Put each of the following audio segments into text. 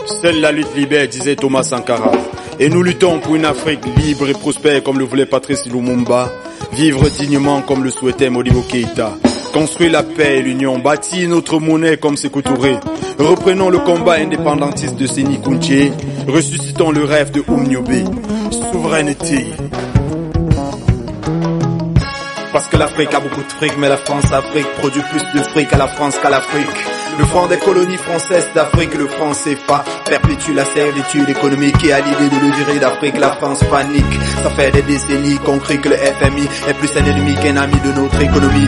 Seule la lutte libère, disait Thomas Sankara. Et nous luttons pour une Afrique libre et prospère comme le voulait Patrice Lumumba. Vivre dignement comme le souhaitait Modibo Keïta. Construire la paix et l'union, bâtir notre monnaie comme Sékou Touré. Reprenons le combat indépendantiste de Séni Kountché. Ressuscitons le rêve de Oumniobé. Souveraineté. Parce que l'Afrique a beaucoup de fric, mais la France-Afrique produit plus de fric à la France qu'à l'Afrique. Le franc des colonies françaises d'Afrique, le franc CFA, perpétue la servitude économique et à l'idée de le virer d'Afrique, la France panique. Ça fait des décennies qu'on crie que le FMI est plus un ennemi qu'un ami de notre économie.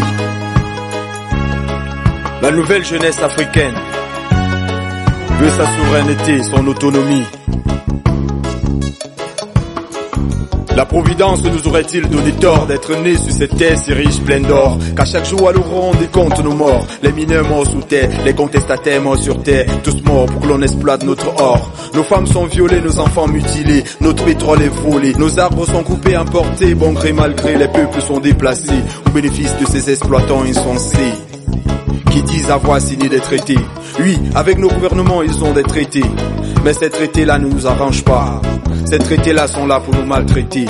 La nouvelle jeunesse africaine veut sa souveraineté, son autonomie. La Providence nous aurait-il donné tort d'être nés sur cette terre si riche, pleine d'or, qu'à chaque jour à l'aurore on décompte nos morts, les mineurs morts sous terre, les contestataires morts sur terre, tous morts pour que l'on exploite notre or. Nos femmes sont violées, nos enfants mutilés, notre pétrole est volé, nos arbres sont coupés, importés, bon gré mal gré, les peuples sont déplacés, au bénéfice de ces exploitants insensés, qui disent avoir signé des traités. Oui, avec nos gouvernements ils ont des traités, mais ces traités-là ne nous arrangent pas. Ces traités-là sont là pour nous maltraiter.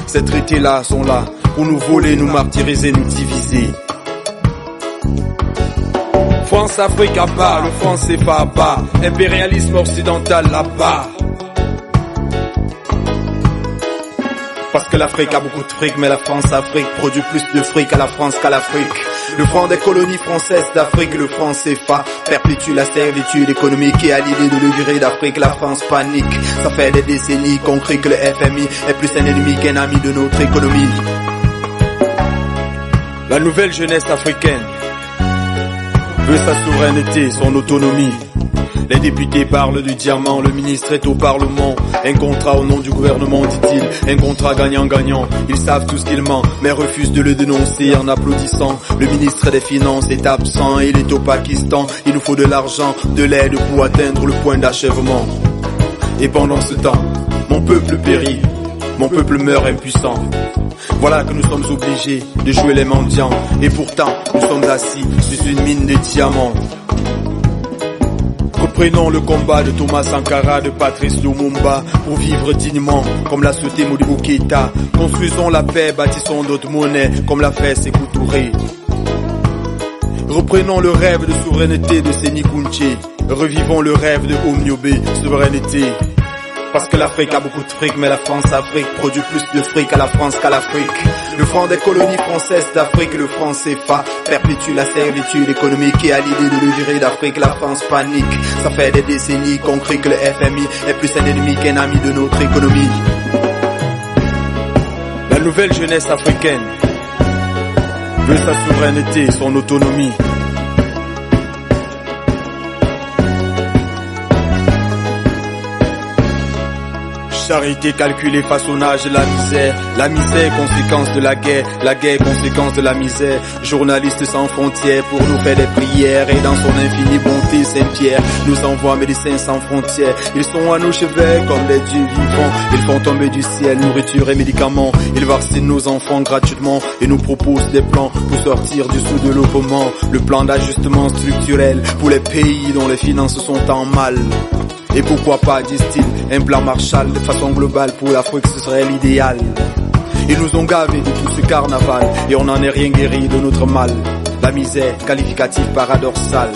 Ces traités-là sont là pour nous voler, nous martyriser, nous diviser. France-Afrique à bas, le franc CFA à bas, impérialisme occidental là-bas. Parce que l'Afrique a beaucoup de fric, mais la France-Afrique produit plus de fric à la France qu'à l'Afrique. Le franc des colonies françaises d'Afrique, le franc CFA, perpétue la servitude économique et à l'idée de le virer d'Afrique, la France panique. Ça fait des décennies qu'on crie que le FMI est plus un ennemi qu'un ami de notre économie. La nouvelle jeunesse africaine veut sa souveraineté, son autonomie. Les députés parlent du diamant, le ministre est au Parlement. Un contrat au nom du gouvernement, dit-il, un contrat gagnant-gagnant. Ils savent tout ce qu'il ment, mais refusent de le dénoncer en applaudissant. Le ministre des Finances est absent, il est au Pakistan. Il nous faut de l'argent, de l'aide pour atteindre le point d'achèvement. Et pendant ce temps, mon peuple périt, mon peuple meurt impuissant. Voilà que nous sommes obligés de jouer les mendiants. Et pourtant, nous sommes assis sur une mine de diamants. Reprenons le combat de Thomas Sankara, de Patrice Lumumba, pour vivre dignement, comme l'a souhaité Modibo Keïta. Construisons la paix, bâtissons notre monnaie, comme l'a fait Sékou Touré. Reprenons le rêve de souveraineté de Séni Kountché. Revivons le rêve de Oumniobé, souveraineté. Parce que l'Afrique a beaucoup de fric, mais la France-Afrique produit plus de fric à la France qu'à l'Afrique. Le franc des colonies françaises d'Afrique, le franc CFA, perpétue la servitude économique et à l'idée de le virer d'Afrique, la France panique. Ça fait des décennies qu'on crie que le FMI est plus un ennemi qu'un ami de notre économie. La nouvelle jeunesse africaine veut sa souveraineté, son autonomie. Charité calculée, façonnage de la misère conséquence de la guerre conséquence de la misère. Journaliste sans frontières pour nous faire des prières, et dans son infinie bonté Saint-Pierre nous envoie médecins sans frontières. Ils sont à nos cheveux comme des dieux vivants, ils font tomber du ciel nourriture et médicaments. Ils vaccinent nos enfants gratuitement et nous proposent des plans pour sortir du sous de l'euphoment. Le plan d'ajustement structurel pour les pays dont les finances sont en mal. Et pourquoi pas, disent-ils, un plan Marshall de façon globale pour l'Afrique, ce serait l'idéal. Ils nous ont gavés de tout ce carnaval et on n'en est rien guéri de notre mal. La misère, qualificatif paradoxal.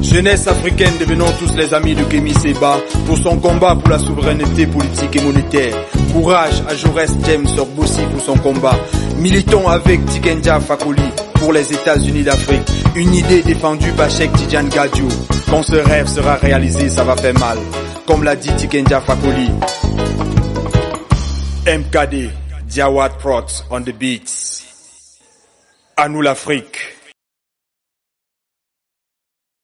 Jeunesse africaine, devenons tous les amis de Kémy Séba pour son combat pour la souveraineté politique et monétaire. Courage à Jaurès James Sorbossi pour son combat. Militons avec Tikenja Fakoli pour les États-Unis d'Afrique. Une idée défendue par Cheikh Tidiane Gadio. Quand ce rêve sera réalisé, ça va faire mal. Comme l'a dit Tikenja Fakoli. MKD, Jawad Prots on the beats. À nous l'Afrique.